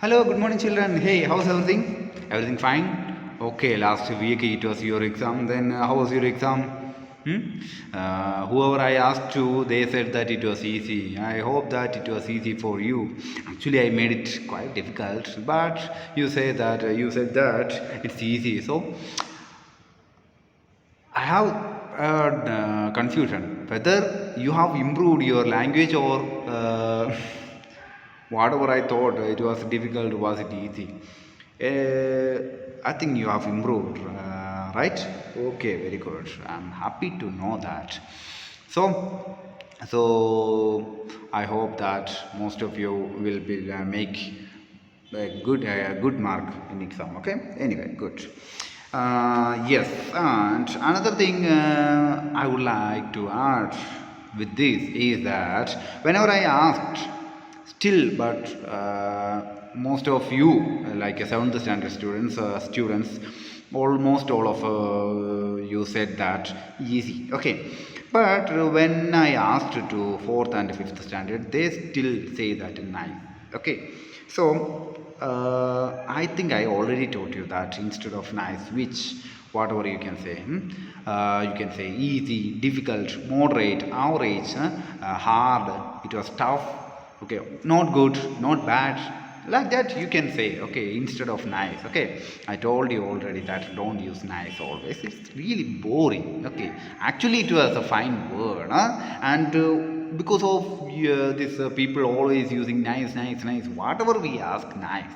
Hello, good morning, children. Hey, how's everything? Everything fine? Okay, last week it was your exam. Then, how was your exam? Whoever I asked to, they said that it was easy. I hope that it was easy for you. Actually, I made it quite difficult, but you said that it's easy. So, I have confusion whether you have improved your language or whatever I thought it was difficult, was it easy? I think you have improved, right? Okay, very good. I'm happy to know that. So, so I hope that most of you will be make a good mark in exam. Okay. Anyway, good. Yes, and another thing I would like to add with this is that whenever I asked, still, but most of you, like 7th standard students, almost all of you said that easy. Okay, but when I asked to 4th and 5th standard, they still say that nice. Okay, so I think I already told you that instead of nice, which whatever you can say, you can say easy, difficult, moderate, average, hard. It was tough. Okay, not good, not bad. Like that you can say. Okay, instead of nice. Okay, I told you already that don't use nice always. It's really boring. Okay, actually it was a fine word, and because of this people always using nice, nice, nice, whatever we ask nice,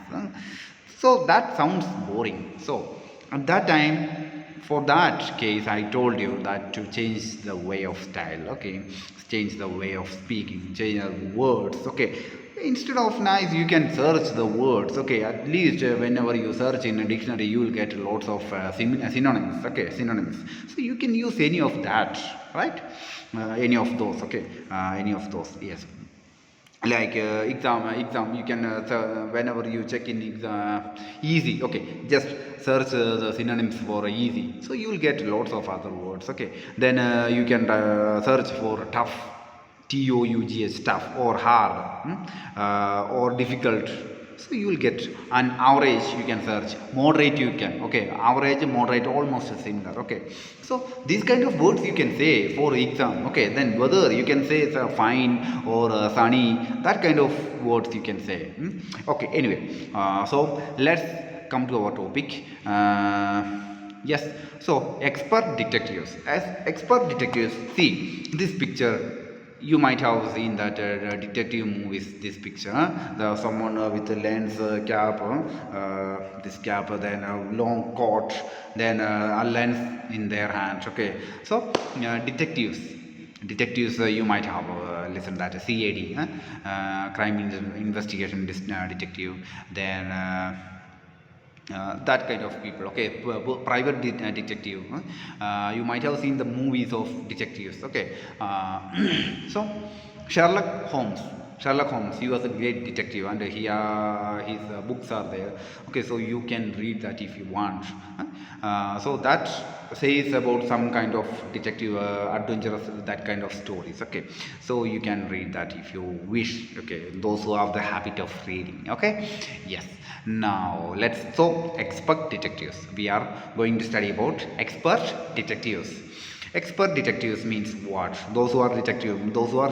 so that sounds boring. So at that time, for that case, I told you that to change the way of style. Okay, change the way of speaking, change the words. Okay, instead of nice you can search the words. Okay, at least whenever you search in a dictionary you will get lots of synonyms. Okay, synonyms, so you can use any of that, right? Any of those. Okay, any of those, yes. Like exam you can whenever you check in exam easy. Okay, just search the synonyms for easy, so you will get lots of other words. Okay, then you can search for tough, toughs, tough, or hard, or difficult, so you will get an average. You can search moderate, you can. Okay, average, moderate, almost similar. Okay, so these kind of words you can say for exam. Okay, then whether you can say it's fine or sunny, that kind of words you can say. Okay, anyway, so let's come to our topic. Yes, so expert detectives. As expert detectives, see this picture, you might have seen that detective movies. This picture, the someone with a lens cap, this cap, then a long coat, then a lens in their hands. Okay, so detectives, you might have listened that CAD, crime investigation detective, then that kind of people. Okay, private detective, you might have seen the movies of detectives. Okay, so Sherlock Holmes. Sherlock Holmes, he was a great detective, and his books are there. Okay, so you can read that if you want. So that says about some kind of detective adventurous, that kind of stories. Okay, so you can read that if you wish. Okay, those who have the habit of reading. Okay, yes. Now let's, so expert detectives. We are going to study about expert detectives. Expert detectives means what? Those who are detective, those who are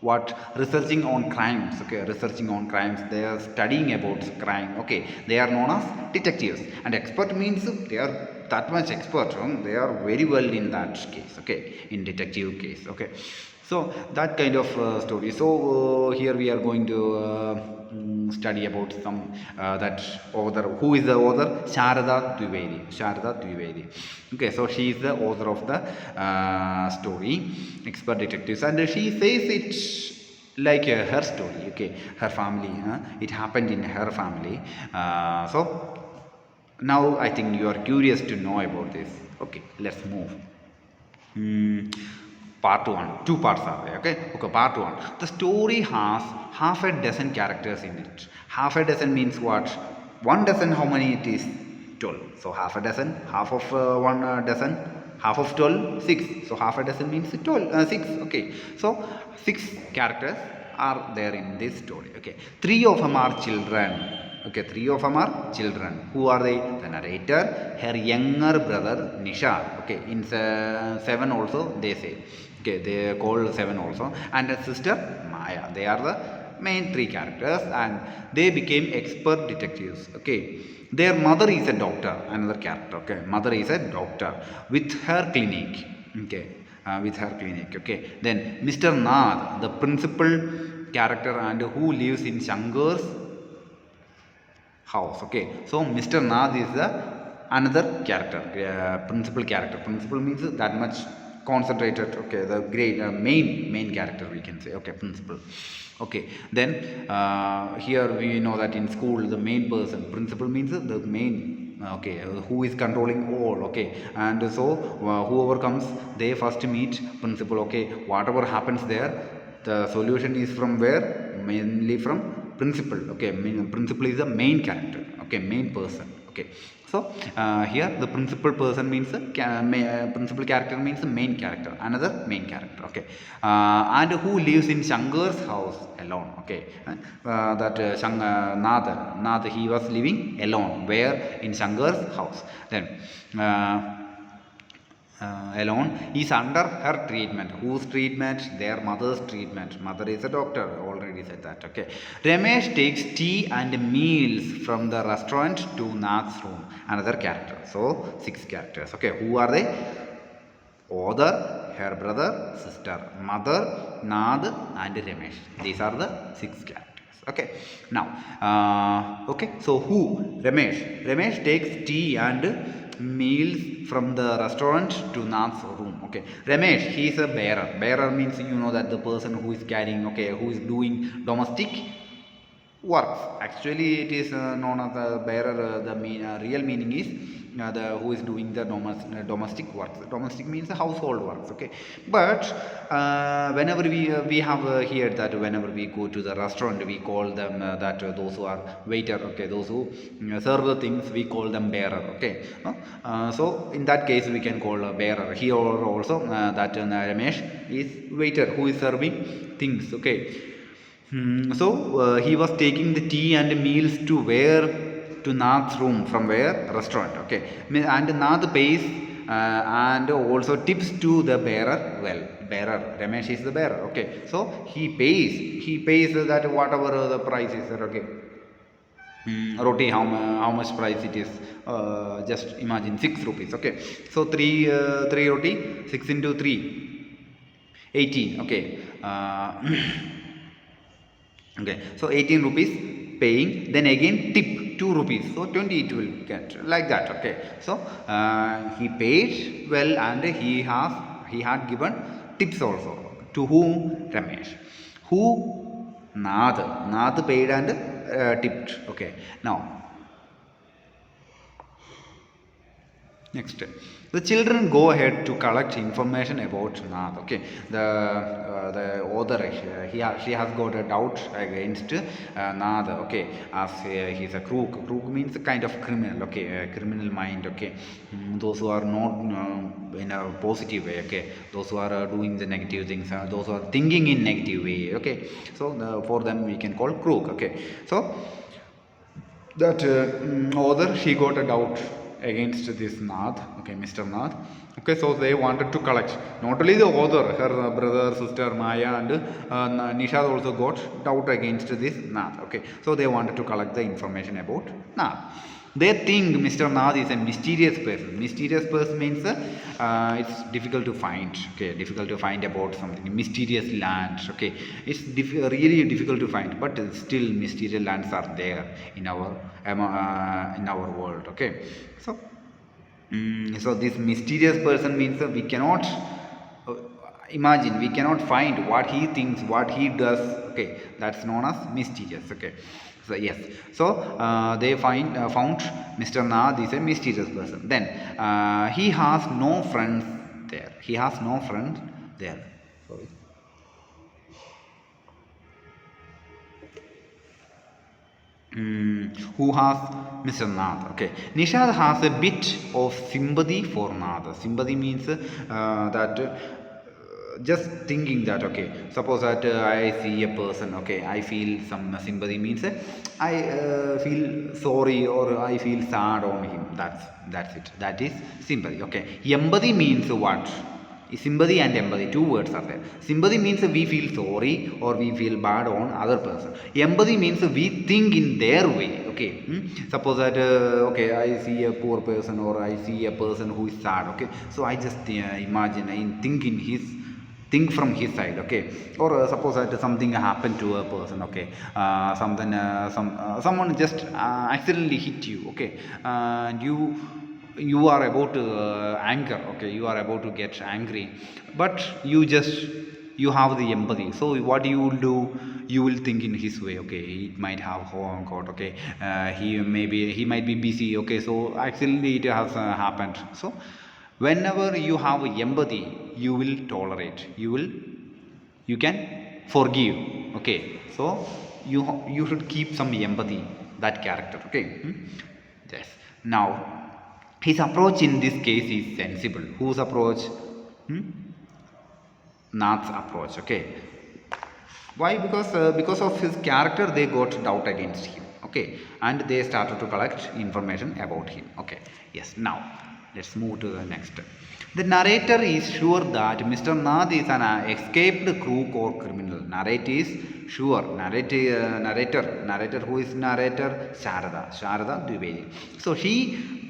what, researching on crimes. Okay, researching on crimes, they are studying about crime. Okay, they are known as detectives. And expert means they are that much expert, they are very well in that case. Okay, in detective case. Okay, so that kind of story. So here we are going to study about some that author. Who is the author? Sharada Dwivedi. Sharada Dwivedi. Okay, so she is the author of the story Expert Detectives, and she says it like her story. Okay, her family. It happened in her family. So now I think you are curious to know about this. Okay, let's move. Part 1. Two parts are there. Okay, part 1. The story has half a dozen characters in it. Half a dozen means what? One dozen, how many it is? 12. So half a dozen, half of one dozen, half of 12, 6. So half a dozen means 12, 6. Okay, so 6 characters are there in this story. Okay, three of them are children. Okay, three of them are children. Who are they? The narrator, her younger brother Nishad. Okay, in 7 also they say. Okay, they call 7 also, and her sister Maya. They are the main three characters, and they became expert detectives. Okay, their mother is a doctor, another character. Okay, mother is a doctor with her clinic. Okay, with her clinic. Okay, then Mr. Nath, the principal character, and who lives in Shankar's house. Okay, so Mr. Nath is the another character, principal character. Principal means that much concentrated. Okay, the great main character we can say. Okay, principal. Okay, then here we know that in school the main person, principal means the main, okay, who is controlling all. Okay, and so whoever comes, they first meet principal. Okay, whatever happens there, the solution is from where? Mainly from principal. Okay, principal is the main character. Okay, main person. Okay, so here the principal person means principal character means the main character, another main character. Okay, and who lives in Shankar's house alone. Okay, that Nath, he was living alone. Where? In Shankar's house. Then alone, is under her treatment. Whose treatment? Their mother's treatment. Mother is a doctor, already said that. Okay, Ramesh takes tea and meals from the restaurant to Nath's room, another character. So 6 characters. Okay, who are they? Author, her brother, sister, mother, Nath, and Ramesh. These are the 6 characters. Okay, now okay, so who? Ramesh takes tea and meals from the restaurant to Nath's room. Okay, Ramesh, he is a bearer. Bearer means, you know, that the person who is carrying, okay, who is doing domestic works. Actually it is known as the bearer. Real meaning is the who is doing the domestic works. Domestic means the household works. Okay, but whenever we have heard that whenever we go to the restaurant, we call them that those who are waiter. Okay, those who serve the things, we call them bearer. Okay, so in that case we can call a bearer. Here also that Ramesh is waiter who is serving things. Okay, so he was taking the tea and meals to where? To Nath's room. From where? Restaurant. Okay, and Nath pays and also tips to the bearer. Well, bearer, Ramesh is the bearer. Okay, so he pays that whatever the price is. Okay, roti, how much price it is? Just imagine 6 rupees. Okay, so 3 roti, 6 into 3, 18. Okay, okay, so 18 rupees paying, then again tip 2 rupees, so 20 it will get, like that. Okay, so he paid well, and he had given tips also. To whom? Ramesh. Who? Nath paid and tipped. Okay, now next, the children go ahead to collect information about Nath. Okay, the author, she has got a doubt against Nath. Okay, as he is a crook. Crook means a kind of criminal. Okay, criminal mind. Okay, those who are not in a positive way. Okay, those who are doing the negative things, those who are thinking in negative way. Okay, so for them we can call crook. Okay, so that author, she got a doubt against this Nath. Okay, Mr. Nath. Okay, so they wanted to collect, not only the author, her brother, sister Maya, and Nishad also got doubt against this Nath. Okay, so they wanted to collect the information about Nath. They think Mr. Nath is a mysterious person. Mysterious person means it's difficult to find. Okay, difficult to find about something. Mysterious lands. Okay, it's really difficult to find, but still mysterious lands are there in our world. Okay, so so this mysterious person means we cannot imagine, we cannot find what he thinks, what he does. Okay, that's known as mysterious. Okay, so yes, so they found Mr. Nath is a mysterious person. Then he has no friends there. Sorry. Who has? Mr. Nath. Okay, Nishad has a bit of sympathy for Nath. Sympathy means that just thinking that, okay, suppose that I see a person, okay, I feel some sympathy, means I feel sorry or I feel sad on him. That's it. That is sympathy. Okay, empathy means what? Sympathy and empathy, two words are there. Sympathy means we feel sorry or we feel bad on other person. Empathy means we think in their way. Okay, suppose that okay, I see a poor person or I see a person who is sad. Okay, so I just imagine, I think from his side. Okay, or suppose that something happened to a person. Okay, someone just accidentally hit you. Okay, and you are about to anger. Okay, you are about to get angry, but you have the empathy. So what you will do, you will think in his way. Okay, it might have got, okay, he might be busy. Okay, so accidentally it has happened. So whenever you have empathy, you will tolerate, you can forgive. Okay, so you should keep some empathy, that character. Okay, yes. Now his approach in this case is sensible. Whose approach? Nath's approach. Okay, why? Because of his character they got doubt against him. Okay, and they started to collect information about him. Okay, yes. Now let's move to the next. The narrator is sure that Mr. Nath is an escaped crook or criminal. Narrator is sure. Narrator. Who is narrator? Sharada Dwivedi. So she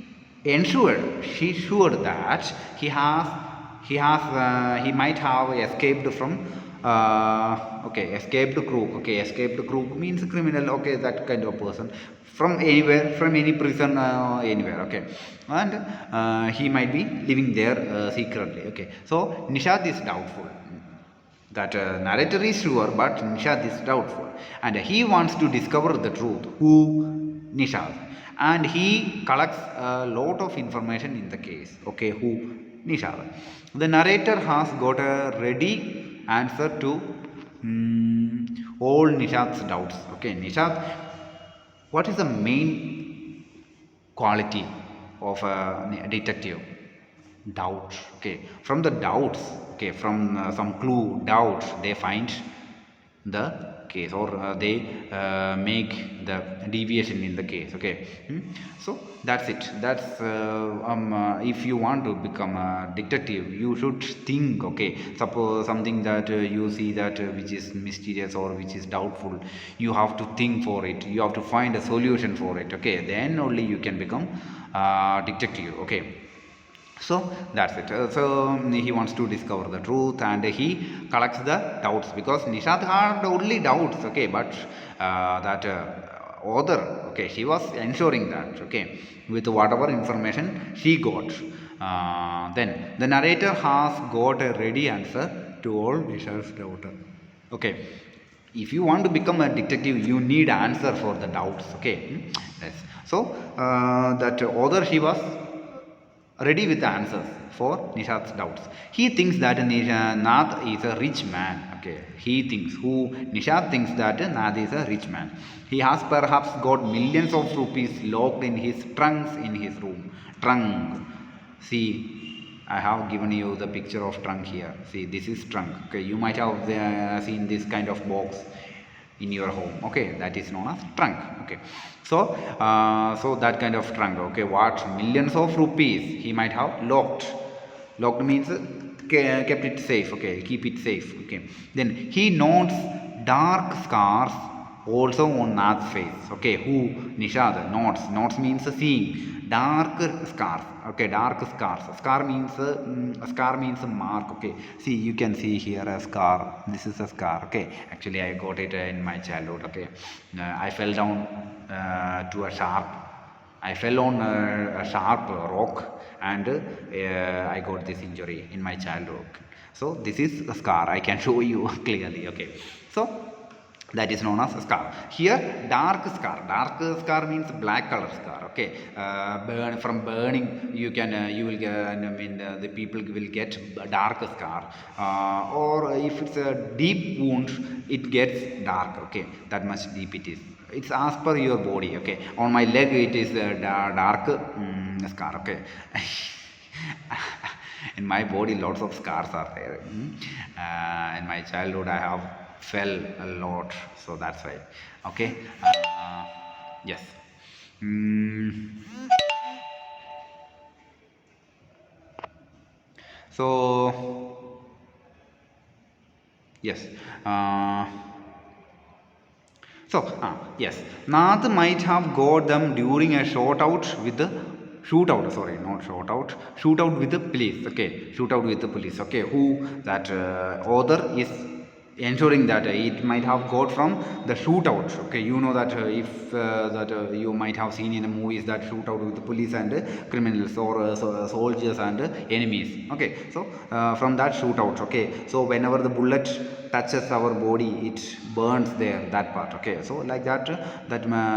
sure that he might have escaped from okay, escaped crook. Okay, escaped crook means criminal. Okay, that kind of person, from anywhere, from any prison, anywhere. Okay, and he might be living there secretly. Okay, so Nishad is doubtful. That narrator is sure, but Nishad is doubtful, and he wants to discover the truth. Who? Nishad. And he collects a lot of information in the case. Okay, who? Nishad. The narrator has got a ready answer to all Nishad's doubts. Okay, Nishad, what is the main quality of a detective? Doubt. Okay, from the doubts, okay, from some clue, doubts, they find the case, or they make the deviation in the case. Okay, so that's it. That's if you want to become a detective, you should think. Okay, suppose something that you see that which is mysterious or which is doubtful, you have to think for it, you have to find a solution for it. Okay, then only you can become detective. Okay, so that's it. So he wants to discover the truth, and he collects the doubts, because Nishad had only doubts. Okay, but that author, okay, she was ensuring that, okay, with whatever information she got, then the narrator has got a ready answer to all Nishad's doubts. Okay, if you want to become a detective, you need answer for the doubts. Okay, yes. So that author, she was ready with the answers for Nishad's doubts. He thinks that Nath is a rich man. Okay, he thinks, who? Nishad thinks that Nath is a rich man. He has perhaps got millions of rupees locked in his trunks in his room. Trunk. See, I have given you the picture of trunk here. See, this is trunk. Okay, you might have seen this kind of box in your home. Okay, that is known as trunk. Okay, so so that kind of trunk. Okay, what? Millions of rupees he might have locked means kept it safe. Okay, keep it safe. Okay, then he notes dark scars also on Nath's face. Okay, who? Nishad. Notes means seeing. Dark scars. Okay, dark scars. Scar means mark. Okay, see, you can see here a scar. This is a scar. Okay, actually I got it in my childhood. Okay, I fell down to a sharp. I fell on a sharp rock, and I got this injury in my childhood. So this is a scar. I can show you clearly. Okay, so that is known as a scar. Here, dark scar means black color scar. Okay, from burning, you will get, I mean, the people will get a dark scar, or if it's a deep wound, it gets dark. Okay, that much deep it is. It's as per your body. Okay, on my leg it is a dark scar. Okay. In my body, lots of scars are there. In my childhood, I have fell a lot, so that's why. Okay. Yes. Mm, so yes. Uh, yes, Nath might have got them during a shootout with the police. Okay, shootout with the police. Okay, who that author is ensuring that it might have got from the shootout. Okay, you know that if that you might have seen in the movies that shootout with the police and criminals or soldiers and enemies. Okay, so from that shootout. Okay, so whenever the bullet touches our body, it burns there, that part. Okay, so like that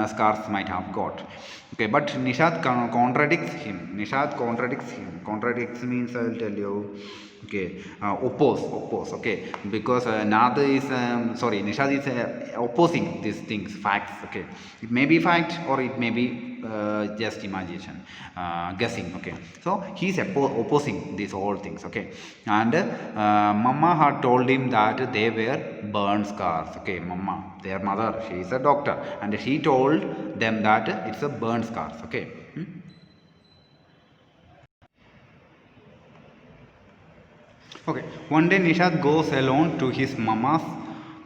scars might have got. Okay, but Nishad contradicts him. Contradicts means, I will tell you. Okay, oppose. Okay, because Nada is Nishad is opposing these things, facts. Okay, it may be fact or it may be just imagination, guessing. Okay, so he's opposing these all things. Okay, and Mama had told him that they were burn scars. Okay, Mama, their mother, she is a doctor, and she told them that it's a burn scars. Okay. Okay, one day Nishad goes alone to his mama's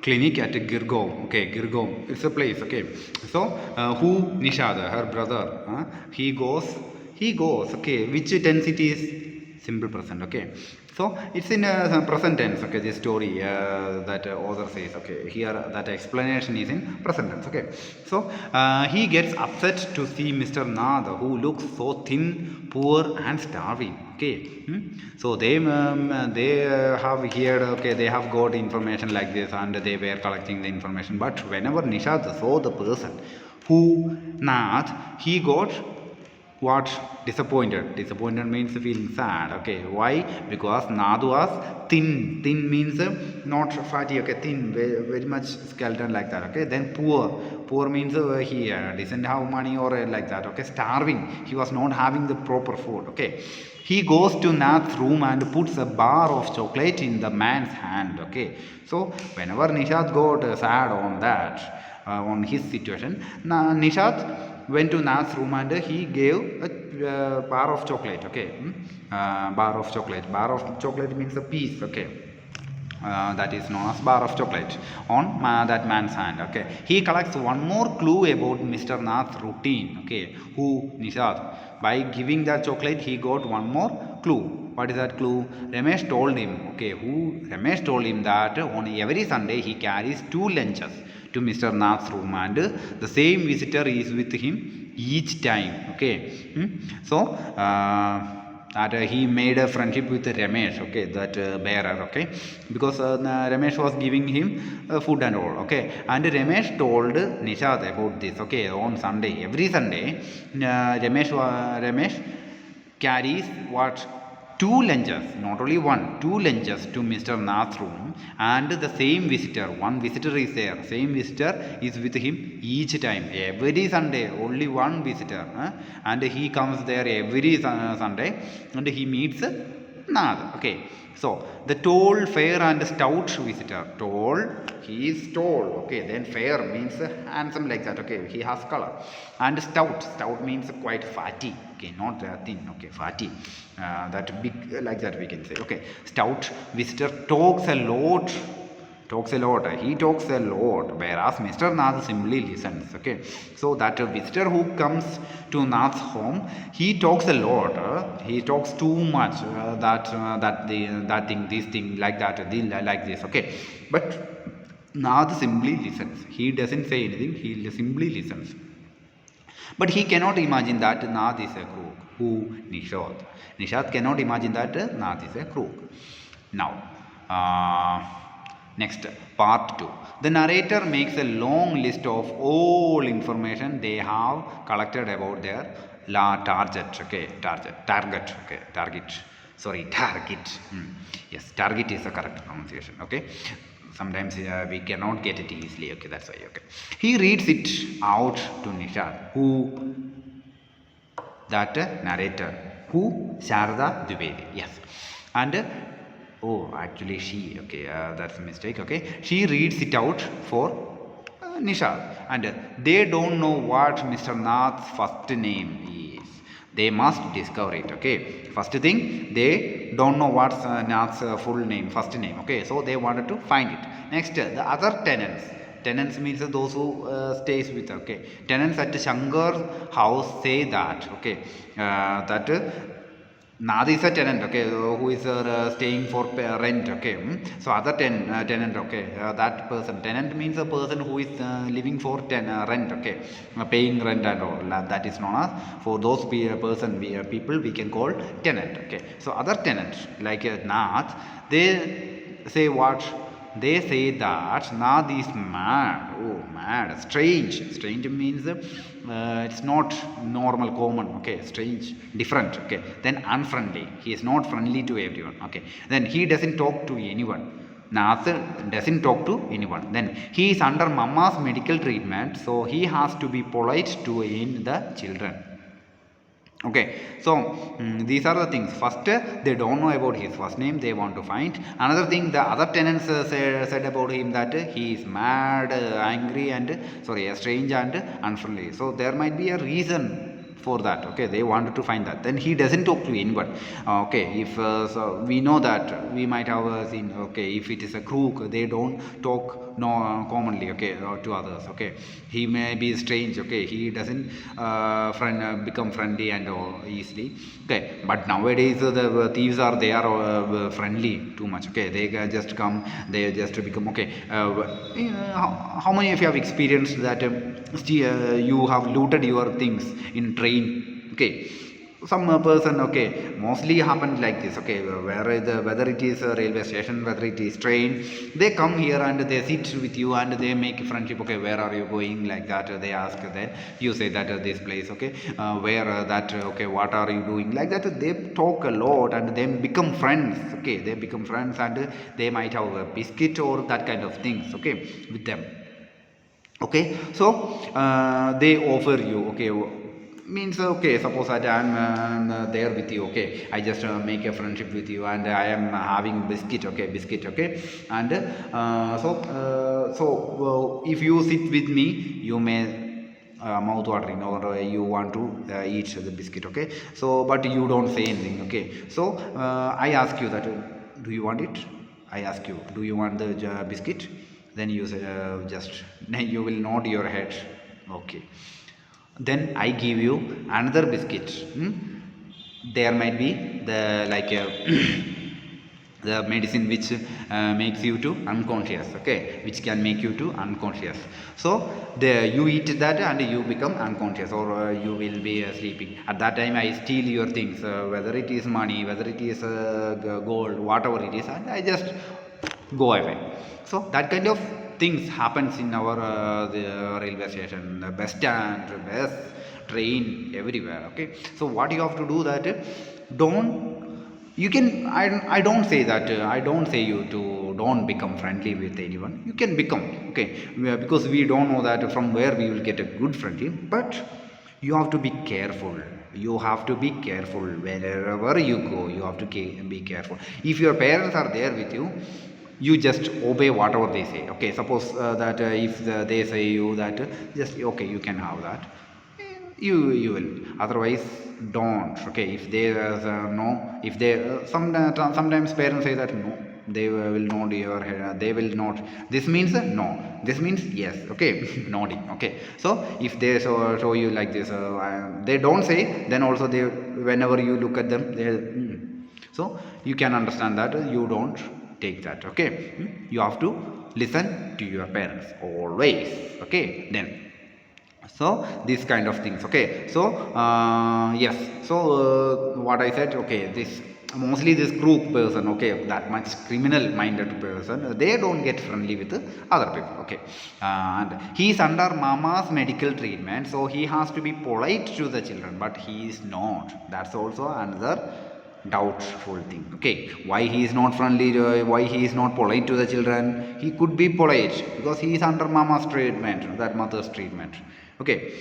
clinic at Girgaon. Okay, Girgaon, it's a place. Okay, so who Nishad, her brother, he goes. Okay, which tense it is? Simple present. Okay, so it's in present tense. Okay, this story that author says. Okay, here that explanation is in present tense. Okay, so he gets upset to see Mr. Nath, who looks so thin, poor, and starving. Okay, so they have heard. Okay, they have got information like this, and they were collecting the information. But whenever Nishad saw the person who Nath, he got what? Disappointed means feeling sad. Okay, why? Because Nath was thin means not fatty. Okay, thin, very much skeleton, like that. Okay, then poor means he doesn't have money or like that. Okay, starving, he was not having the proper food. Okay, he goes to Nath's room and puts a bar of chocolate in the man's hand. Okay, so whenever Nishad got sad on that, on his situation, Nishad went to Nath's room and he gave a bar of chocolate. Okay, bar of chocolate. Bar of chocolate means a piece. Okay, that is known as bar of chocolate on that man's hand. Okay, he collects one more clue about Mr. Nath's routine. Okay, who Nishad, by giving that chocolate he got one more clue. What is that clue? Ramesh told him. Okay, who Ramesh told him that on every Sunday he carries 2 lunches to Mr. Nath's room, and the same visitor is with him each time. Okay, so that he made a friendship with Ramesh. Okay, that bearer. Okay, because Ramesh was giving him food and all. Okay, and Ramesh told Nishad about this. Okay, on Sunday, every Sunday, Ramesh carries what? 2 lunches, not only one, 2 lunches to Mr. Nath's room, and the same visitor, one visitor is there, same visitor is with him each time, every Sunday, only one visitor, and he comes there every Sunday, and he meets Nath. Okay, so the tall, fair, and stout visitor. Tall, he is tall. Okay, then fair means handsome, like that. Okay, he has color. And stout means quite fatty. Okay, not thin. Okay, fatty. That big, like that we can say. Okay, stout visitor talks a lot. He talks a lot, whereas Mr. Nath simply listens. Okay, so that visitor who comes to Nath's home, he talks a lot. He talks too much. That thing, this thing, like that, like this. Okay, but Nath simply listens. He doesn't say anything. He simply listens. But he cannot imagine that Nath is a crook. Who? Nishad. Nishad cannot imagine that Nath is a crook. Now, next, part 2. The narrator makes a long list of all information they have collected about their target. Okay, target. Okay, target. Sorry, target. Yes, target is the correct pronunciation. Okay. Sometimes we cannot get it easily. Okay, that's why. Okay, he reads it out to Nishad, who that narrator. Who? Sharda Dwivedi. Yes. And oh, actually she. Okay, that's a mistake. Okay, she reads it out for Nishad, and they don't know what Mr. Nath's first name is. They must discover it. Okay, first thing, they don't know what's Nath's full name, first name. Okay, so they wanted to find it. Next, the other tenants. Tenants means those who stays with. Okay, tenants at Shankar's house say that. Okay, that Nath is a tenant, okay, who is staying for rent, okay. So other tenant, okay, that person. Tenant means a person who is living for rent, okay, paying rent and all. That is known as, for those people we can call tenant, okay. So other tenants like Nath, they say what? They say that Nath is mad. Oh, mad. Strange. Strange means it's not normal, common. Okay, strange, different. Okay, then unfriendly. He is not friendly to everyone. Okay, then he doesn't talk to anyone. Nath doesn't talk to anyone. Then he is under mama's medical treatment, so he has to be polite to the children. Okay, so these are the things. First, they don't know about his first name, they want to find. Another thing, the other tenants said about him that he is mad, angry, and strange and unfriendly. So there might be a reason for that. Okay, they wanted to find that. Then he doesn't talk to anyone. Okay, if so we know that we might have seen. Okay, if it is a crook, they don't talk commonly. Okay, to others. Okay, he may be strange. Okay, he doesn't become friendly and easily. Okay, but nowadays the thieves are friendly too much. Okay, they just come, they just become okay. How many of you have experienced that you have looted your things in train? Okay, some person, okay, mostly happens like this. Okay, whether it is a railway station, whether it is train, they come here and they sit with you and they make friendship. Okay, where are you going, like that they ask, then you say that this place. Okay, where that, okay, what are you doing, like that they talk a lot and they become friends. Okay, they become friends and they might have a biscuit or that kind of things, okay, with them. Okay, so they offer you, okay, means, okay, suppose that I am there with you. Okay, I just make a friendship with you and I am having biscuit. Okay, and if you sit with me, you may mouth watering, or you want to eat the biscuit. Okay, so but you don't say anything. Okay, so I ask you that, do you want it? I ask you, do you want the biscuit? Then you say, you will nod your head. Okay, then I give you another biscuit. There might be the the medicine which makes you to unconscious. Okay, which can make you to unconscious. So you eat that and you become unconscious, or you will be sleeping. At that time I steal your things, whether it is money, whether it is gold, whatever it is, and I just go away. So that kind of things happens in our the railway station, the bus stand, bus, train, everywhere. Okay, so what you have to do that, I don't say that, I don't say you to don't become friendly with anyone. You can become, okay, because we don't know that from where we will get a good friendship, but you have to be careful. You have to be careful wherever you go. You have to be careful. If your parents are there with you, you just obey whatever they say. Okay, suppose that if they say you that just okay, you can have that, you will. Otherwise, don't. Okay, if they no, if they sometimes parents say that no, they will nod your head. They will not. This means no. This means yes. Okay, nodding. Okay, so if they show you like this, they don't say. Then also they, whenever you look at them, they. So you can understand that you don't take that. Okay, you have to listen to your parents always. Okay, then so these kind of things. Okay, so yes, so what I said, okay, this mostly this group person, okay, that much criminal minded person, they don't get friendly with other people. Okay, and he is under mama's medical treatment, so he has to be polite to the children, but he is not. That's also another doubtful thing. Okay, why he is not friendly, why he is not polite to the children? He could be polite because he is under mama's treatment, that mother's treatment. Okay.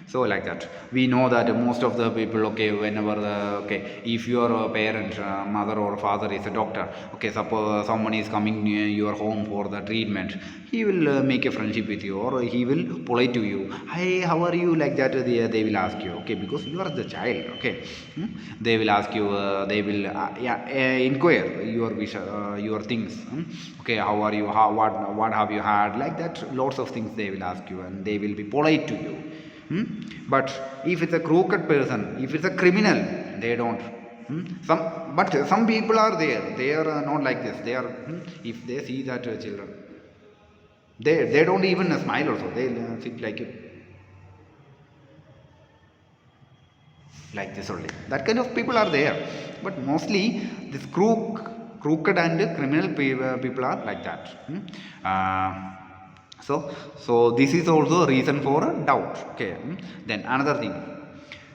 So like that we know that most of the people, okay, whenever okay, if your parent, mother or father is a doctor, okay, suppose someone is coming near your home for the treatment, he will make a friendship with you, or he will polite to you, hey, how are you, like that they will ask you, okay, because you are the child, okay. They will ask you, they will inquire your wish, your things. Okay, how are you, how, what have you had, like that lots of things they will ask you, and they will be polite to you. But if it's a crooked person, if it's a criminal, they don't. Some people are there, they are not like this, they are, if they see that children, they don't even smile also, they sit like this only. That kind of people are there, but mostly this crooked and criminal people are like that. So this is also a reason for a doubt, okay. Then another thing,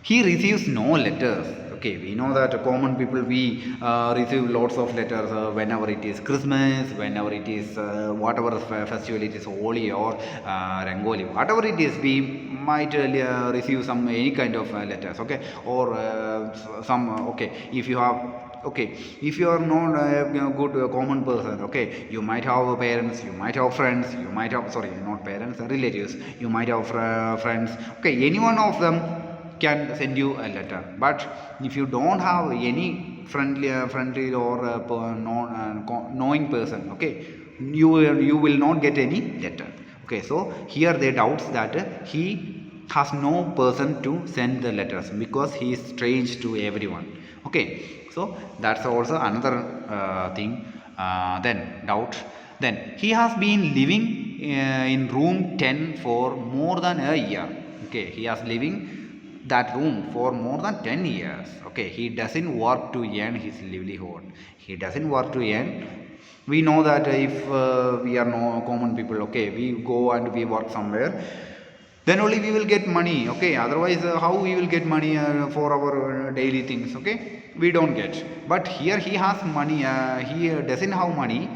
he receives no letters. Okay, we know that common people, we receive lots of letters whenever it is Christmas, whenever it is whatever festival it is, Holi or Rangoli, whatever it is, we might receive some any kind of letters, okay, or some okay, if you have, okay, if you are not a good common person, okay, you might have parents, you might have friends, you might have, sorry, not parents, relatives, you might have friends, okay, any one of them can send you a letter. But if you don't have any friendly or knowing person, okay, you will not get any letter, okay. So here they doubts that he has no person to send the letters because he is strange to everyone, okay. So that's also another thing. Then doubt. Then he has been living in room 10 for more than a year, okay. He has living that room for more than 10 years, okay. He doesn't work to earn his livelihood, he doesn't work to earn. We know that if we are no common people, okay, we go and we work somewhere, then only we will get money, okay. Otherwise how we will get money for our daily things, okay, we don't get. But here he has money, he doesn't have money,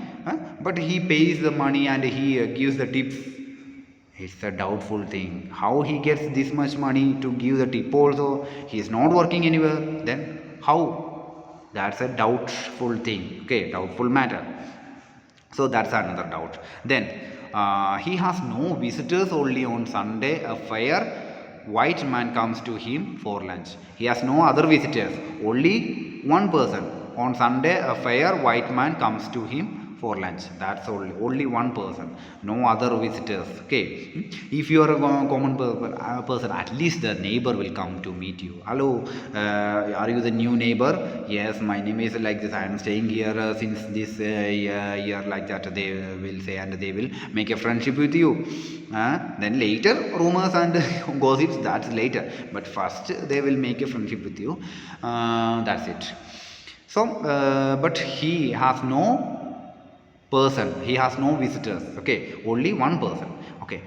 but he pays the money and he gives the tips. It's a doubtful thing. How he gets this much money to give the tip also? He is not working anywhere. Then how? That's a doubtful thing. Okay, doubtful matter. So that's another doubt. Then he has no visitors, only on Sunday a fair white man comes to him for lunch. He has no other visitors, only one person. On Sunday a fair white man comes to him for lunch. That's only one person, no other visitors, okay. If you are a common person, at least the neighbor will come to meet you. Hello, are you the new neighbor? Yes, my name is like this, I am staying here since this year, like that they will say, and they will make a friendship with you. Then later rumors and gossips, that's later, but first they will make a friendship with you. That's it. So but he has no person, he has no visitors, okay, only one person, okay.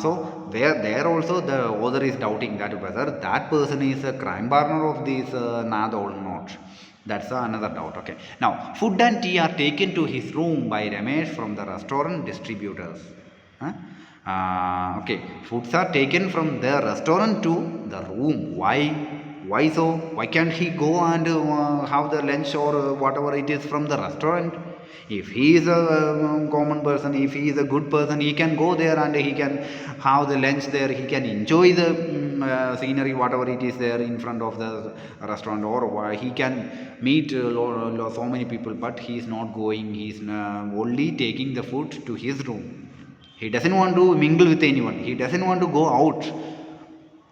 So there also the author is doubting that whether that person is a crime partner of this Nad or not. That's another doubt, okay. Now food and tea are taken to his room by Ramesh from the restaurant distributors. Okay, foods are taken from the restaurant to the room. Why so? Why can't he go and have the lunch or whatever it is from the restaurant? If he is a common person, if he is a good person, he can go there and he can have the lunch there. He can enjoy the scenery, whatever it is there in front of the restaurant, or he can meet so many people. But he is not going. He is only taking the food to his room. He doesn't want to mingle with anyone. He doesn't want to go out.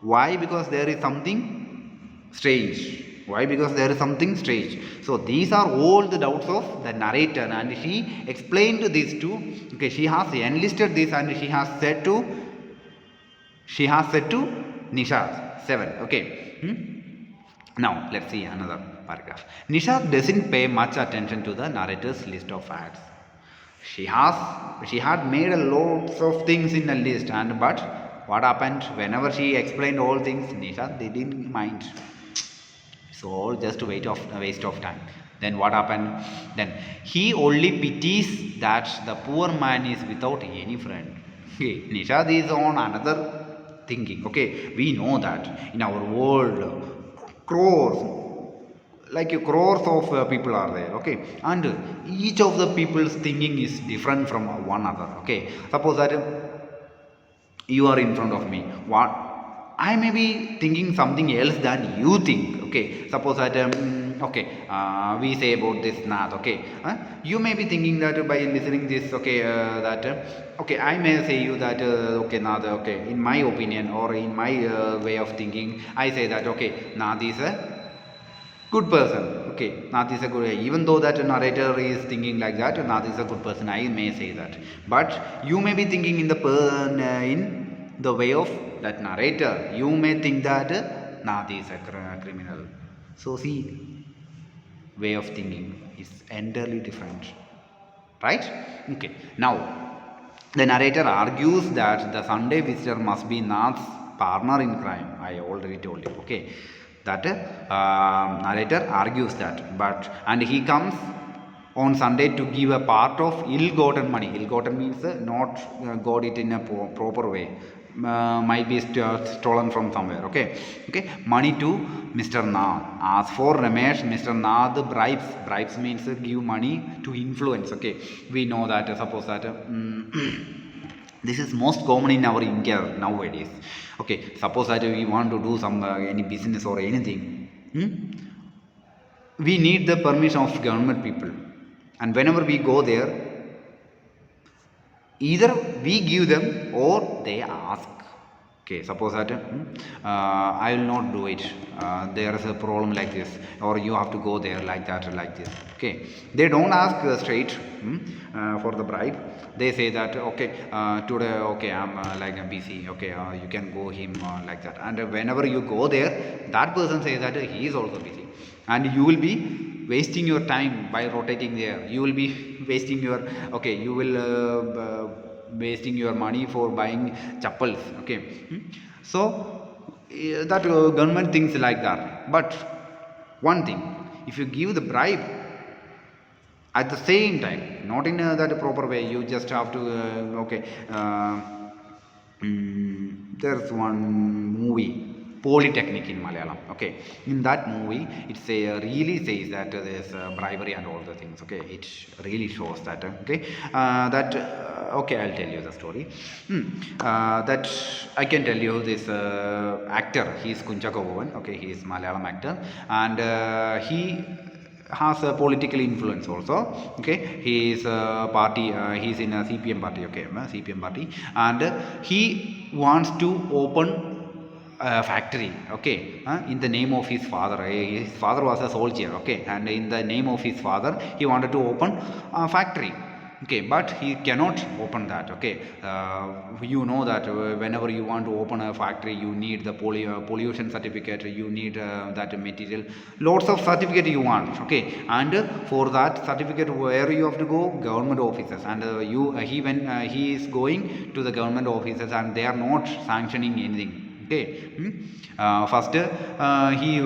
Why? Because there is something strange. Why? Because there is something strange. So these are all the doubts of the narrator, and he explained these two. Okay, she has enlisted this, and she has said to Nishad 7. Okay. Now let's see another paragraph. Nishad doesn't pay much attention to the narrator's list of facts. She had made a lots of things in a list, and but what happened? Whenever she explained all things, Nishad didn't mind. It's all just a waste of time. Then what happened? Then he only pities that the poor man is without any friend. Okay, Nishad is on another thinking. Okay, we know that in our world, crores, like crores of people are there. Okay, and each of the people's thinking is different from one another. Okay, suppose that you are in front of me, what I may be thinking something else than you think. Okay, suppose that okay, we say about this nath. Okay, you may be thinking that by listening this, okay, that okay, I may say you that okay, nath, okay, in my opinion or in my way of thinking, I say that okay, nath is a good person. Okay, nath is a good, even though that narrator is thinking like that, nath is a good person, I may say that. But you may be thinking in the in the way of that narrator, you may think that nath is a criminal. So see, way of thinking is entirely different, right? Okay, now the narrator argues that the Sunday visitor must be nath's partner in crime. I already told you. Okay, that narrator argues that, but and he comes on Sunday to give a part of ill-gotten money. Ill-gotten means not got it in a proper way. Might be stolen from somewhere. Okay, okay, money to Mr. Nath. As for Ramesh, Mr. Nath bribes. Bribes means give money to influence. Okay, we know that. Suppose that. This is most common in our India nowadays. Okay, suppose that we want to do some any business or anything, we need the permission of government people, and whenever we go there, either we give them or they ask. Okay, suppose that I will not do it, there is a problem like this, or you have to go there like that, like this. Okay, they don't ask straight for the bribe. They say that okay, today okay, I'm like I'm busy. Okay, you can go him like that. And whenever you go there, that person says that he is also busy, and you will be wasting your time by rotating there. You will be wasting your, okay, you will wasting your money for buying chappals. Okay, so that government thinks like that. But one thing, if you give the bribe at the same time, not in that proper way, you just have to okay, there's one movie, Polytechnic, in Malayalam. Okay, in that movie it really says that there's bribery and all the things. Okay, it really shows that. Okay, that okay, I'll tell you the story. That I can tell you this actor, he is Kunchaka Bovan. Okay, he is Malayalam actor, and he has a political influence also. Okay, he is a party, he is in a CPM party. Okay, CPM party, and he wants to open a factory. Okay, in the name of his father. His father was a soldier. Okay, and in the name of his father, he wanted to open a factory. Okay, but he cannot open that. Okay, you know that whenever you want to open a factory, you need the pollution certificate, you need that material, lots of certificate you want. Okay, and for that certificate, where you have to go? Government offices. And when he is going to the government offices, and they are not sanctioning anything. Okay, first he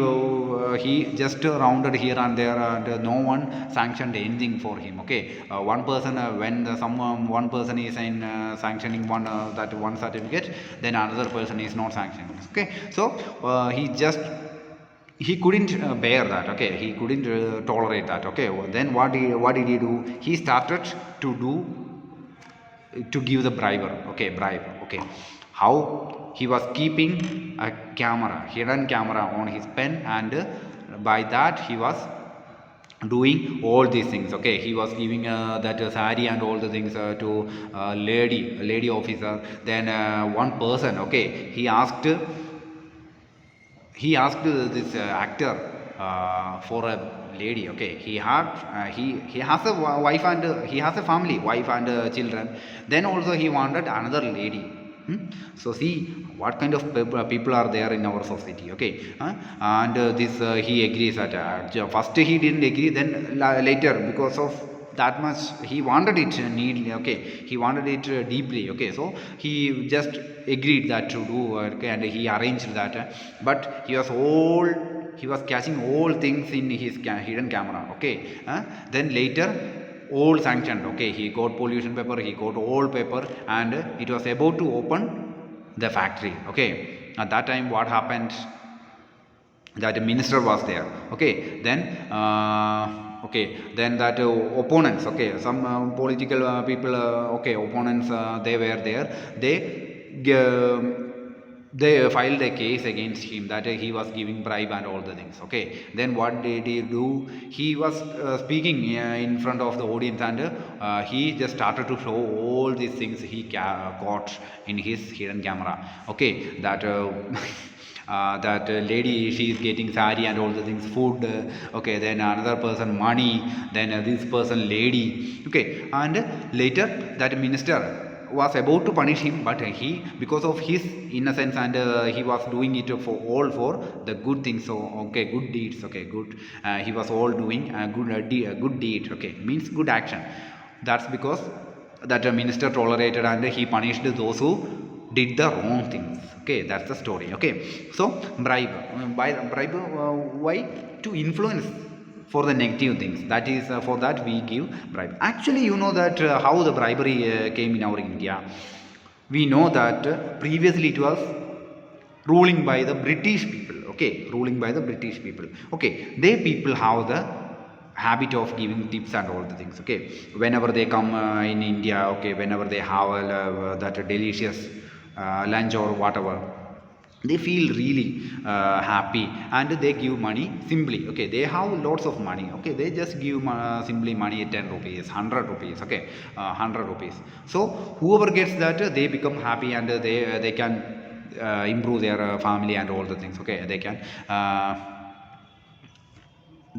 just rounded here and there, and no one sanctioned anything for him. Okay, one person, when one person is in sanctioning that one certificate, then another person is not sanctioning. Okay, so he couldn't bear that. Okay, he couldn't tolerate that. Okay, then what did he do? He started to give the bribe. Okay, how? He was keeping a hidden camera on his pen, and by that he was doing all these things. Okay, he was giving that sari and all the things to lady officer. Then one person, okay, he asked this actor for a lady. Okay, he has a wife, and he has a family, wife and children. Then also he wanted another lady. So see what kind of people are there in our society. Okay, and this he agrees that first he didn't agree, then later, because of that much he wanted it neatly. Okay, he wanted it deeply. Okay, so he just agreed that to do. Okay, and he arranged that, but he was catching all things in his hidden camera. Okay, then later all sanctioned. Okay, he got pollution paper, he got all paper, and it was about to open the factory. Okay, at that time what happened, that minister was there. Okay, then then that opponents, okay, some political people, okay, opponents, they were there. They filed a case against him that he was giving bribe and all the things. Okay, then what did he do? He was speaking in front of the audience, and he just started to show all these things he caught in his hidden camera. Okay, that that lady, she is getting sari and all the things, food, okay, then another person money, then this person lady. Okay, and later that minister was about to punish him, but he, because of his innocence, and he was doing it for the good things. So okay, good deeds, okay, good, he was all doing a good deed, okay, means good action. That's because that minister tolerated and he punished those who did the wrong things. Okay, that's the story. Okay, so bribe, why? To influence for the negative things. That is, for that we give bribe. Actually, you know that how the bribery came in our India. We know that previously it was ruling by the British people. Okay, ruling by the British people. Okay, they people have the habit of giving tips and all the things. Okay, whenever they come in India, okay, whenever they have that delicious lunch or whatever, they feel really happy, and they give money simply. Okay, they have lots of money. Okay, they just give simply money, 10 rupees, 100 rupees. Okay, 100 rupees. So whoever gets that, they become happy, and they can improve their family and all the things. Okay, they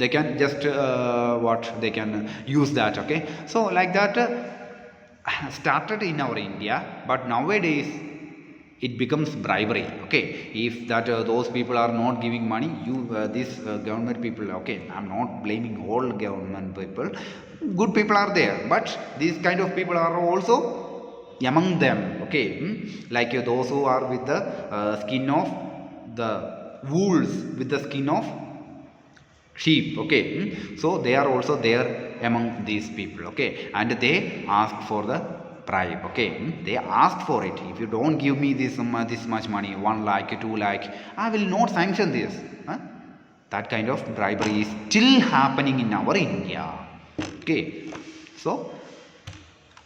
can just what they can use that. Okay, so like that started in our India, but nowadays it becomes bribery. Okay, if that those people are not giving money, you these government people, okay, I'm not blaming all government people, good people are there, but these kind of people are also among them. Okay, like those who are with the skin of the wolves, with the skin of sheep. Okay, so they are also there among these people. Okay, and they ask for the bribe. Okay, they asked for it. If you don't give me this much money, 1 lakh, 2 lakh, I will not sanction this. That kind of bribery is still happening in our India. Okay, so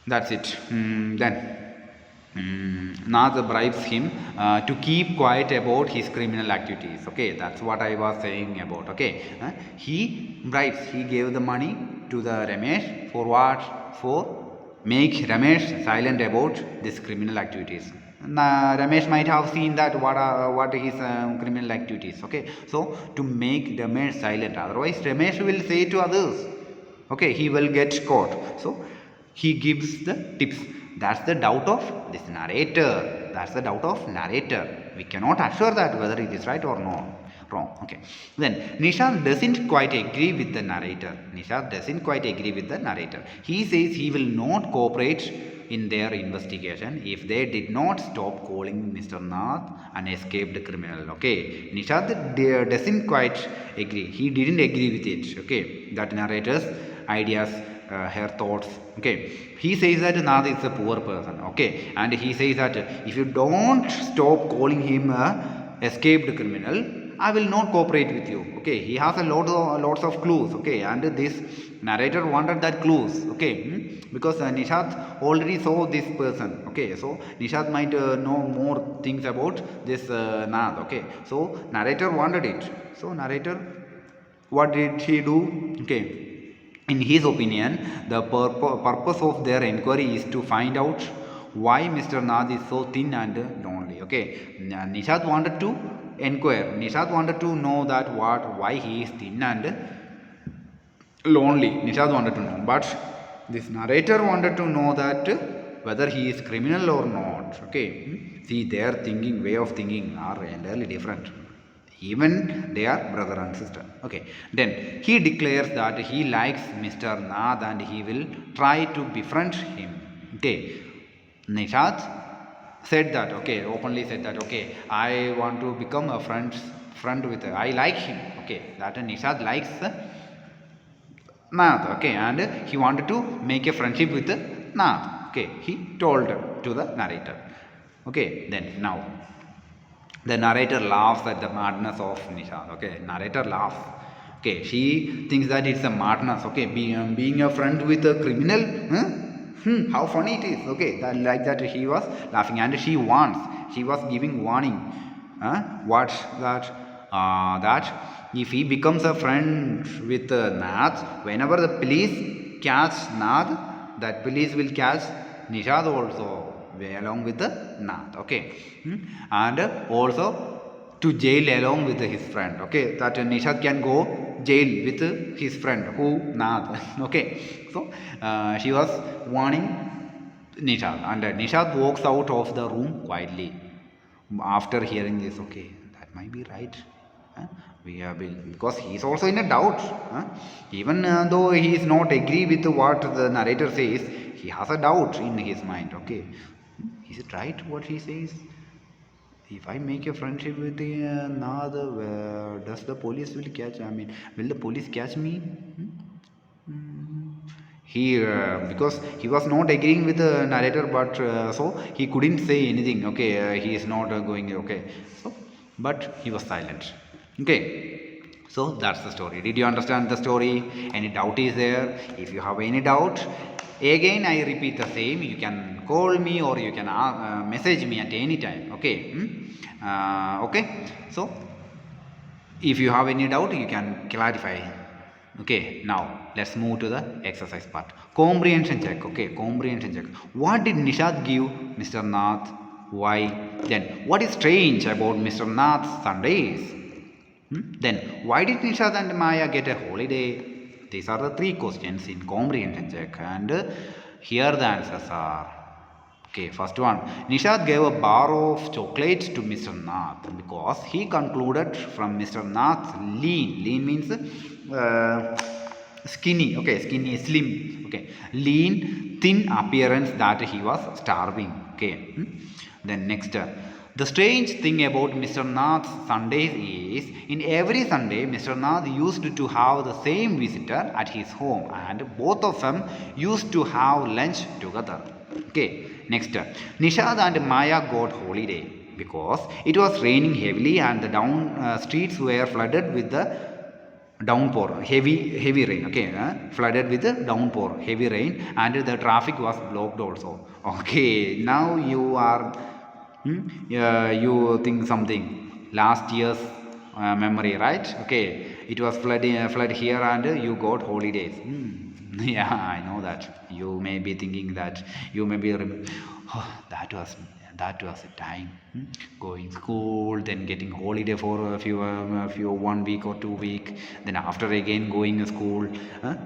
that's it. Then Nath bribes him to keep quiet about his criminal activities. Okay, that's what I was saying about. Okay, he bribes, he gave the money to the Ramesh for what? For make Ramesh silent about these criminal activities. Ramesh might have seen that what his criminal activities. Okay, so to make Ramesh silent, otherwise Ramesh will say to others. Okay, he will get caught. So he gives the tips. That's the doubt of this narrator. That's the doubt of narrator. We cannot assure that whether it is right or not. Wrong. Okay. Then Nishant doesn't quite agree with the narrator. Nishant doesn't quite agree with the narrator. He says he will not cooperate in their investigation if they did not stop calling Mr. Nath an escaped criminal. Okay. Nishant doesn't quite agree. He didn't agree with it. Okay. That narrator's ideas, her thoughts. Okay, he says that Nath is a poor person. Okay, and he says that if you don't stop calling him a escaped criminal, I will not cooperate with you. Okay, he has lots of clues. Okay, and this narrator wanted that clues. Okay, because Nishat already saw this person. Okay, so Nishat might know more things about this Nath. Okay, so narrator wanted it. So narrator, what did he do? Okay, in his opinion, the purpose of their inquiry is to find out why Mr. Nath is so thin and lonely. Okay, Nishat wanted to inquire. Nishat wanted to know that why he is thin and lonely. Nishat wanted to know, but this narrator wanted to know that whether he is criminal or not. Okay, see, their thinking, way of thinking are entirely different. Even they are brother and sister. Okay, then he declares that he likes Mr. Nath and he will try to befriend him. Okay, Nishat said that. Okay, openly said that. Okay, I want to become a friend with her. I like him. Okay, that Nishat likes Nath. Okay, and he wanted to make a friendship with Nath. Okay, he told to the narrator. Okay, then now the narrator laughs at the madness of Nishad. Okay, narrator laughs. Okay, she thinks that it's a madness. Okay, being a friend with a criminal. Huh? How funny it is. Okay, that, like that he was laughing, and she warns. She was giving warning. What that? That if he becomes a friend with Nath, whenever the police catch Nath, that police will catch Nishad also along with the Nath. Okay, and also to jail along with his friend. Okay, that Nishad can go jail with his friend who Nath. Okay, so she was warning Nishad, and Nishad walks out of the room quietly after hearing this. Okay, that might be right. We have been, because he is also in a doubt. Even though he is not agree with what the narrator says, he has a doubt in his mind. Okay, is it right what he says? If I make a friendship with another, does the police will catch? I mean, will the police catch me? He because he was not agreeing with the narrator, but so he couldn't say anything. Okay, he is not going. Okay, so but he was silent. Okay, so that's the story. Did you understand the story? Any doubt is there? If you have any doubt, again I repeat the same. You can call me or you can message me at any time. Okay, okay. So if you have any doubt, you can clarify. Okay, now let's move to the exercise part. Comprehension check. Okay, comprehension check. What did Nishad give Mr. Nath? Why? Then what is strange about Mr. Nath's Sundays? Then why did Nishad and Maya get a holiday? These are the three questions in comprehension check, and here the answers are. Okay, first one. Nishad gave a bar of chocolates to Mr. Nath because he concluded from Mr. Nath's lean. Lean means skinny. Okay, skinny, slim. Okay, lean, thin appearance that he was starving. Okay. Then next. The strange thing about Mr. Nath's Sundays is, in every Sunday, Mr. Nath used to have the same visitor at his home, and both of them used to have lunch together. Okay, next, Nishad and Maya got holiday because it was raining heavily and the streets were flooded with the downpour, heavy rain. Okay, flooded with the downpour, heavy rain, and the traffic was blocked also. Okay, now you are. You think something last year's memory, right? Okay, it was flood here and you got holidays. Yeah, I know that. You may be thinking that, you may be oh, that was a time going school, then getting holiday for a few 1 week or 2 week, then after again going to school,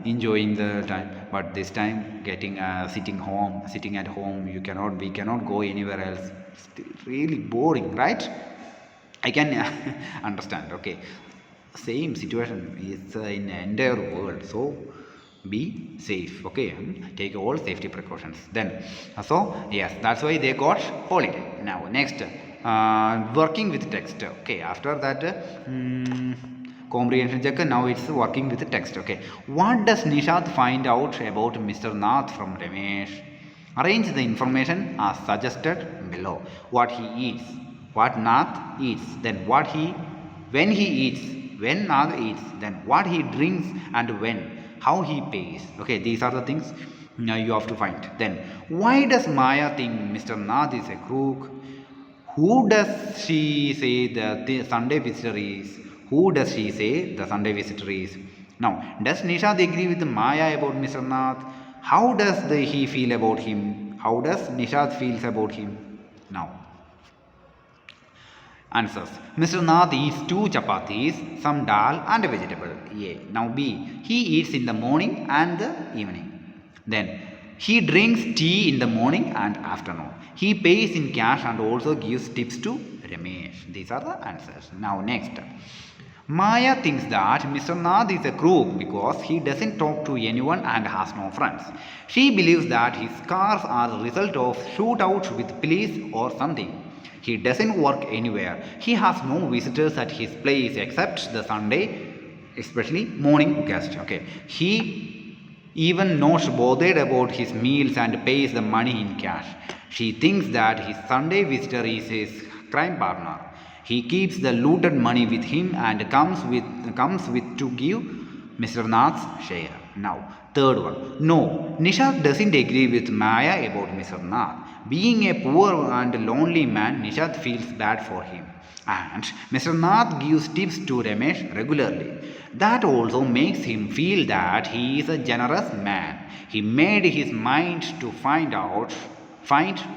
enjoying the time. But this time getting sitting at home, we cannot go anywhere else. It's really boring, right? I can understand. Okay, same situation is in the entire world, so be safe. Okay, take all safety precautions. Then so yes, that's why they got holiday. Now next, working with text. Okay, after that comprehension check, now it's working with the text. Okay, what does Nishad find out about Mr. Nath from Ramesh? Arrange the information as suggested below. What he eats, what Nath eats, then when he eats, when Nath eats, then what he drinks and when, how he pays. Okay, these are the things now you have to find. Then why does Maya think Mr. Nath is a crook? Who does she say the Sunday visitor is? Who does she say the Sunday visitor is? Now, does Nishad agree with Maya about Mr. Nath? How does he feel about him? How does Nishad feels about him? Now, answers. Mr. Nath eats 2 chapatis, some dal and a vegetable. A. Now B. He eats in the morning and the evening. Then he drinks tea in the morning and afternoon. He pays in cash and also gives tips to Ramesh. These are the answers. Now next. Maya thinks that Mr. Nath is a crook because he doesn't talk to anyone and has no friends. She believes that his scars are the result of shootouts with police or something. He doesn't work anywhere. He has no visitors at his place except the Sunday, especially morning guest. Okay. He even not bothered about his meals and pays the money in cash. She thinks that his Sunday visitor is his crime partner. He keeps the looted money with him and comes with to give Mr. Nath's share. Now, third one. No, Nishad doesn't agree with Maya about Mr. Nath. Being a poor and lonely man, Nishad feels bad for him. And Mr. Nath gives tips to Ramesh regularly. That also makes him feel that he is a generous man. He made his mind to find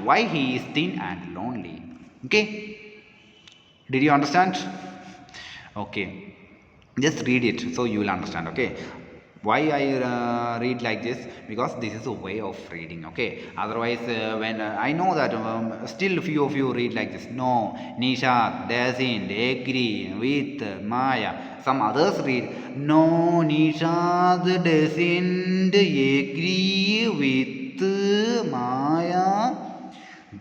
why he is thin and lonely. Okay? Did you understand? Okay. Just read it so you will understand. Okay. Why I read like this? Because this is a way of reading. Okay. Otherwise, when I know that still few of you read like this. No, Nisha doesn't agree with Maya. Some others read. No, Nisha doesn't agree with Maya.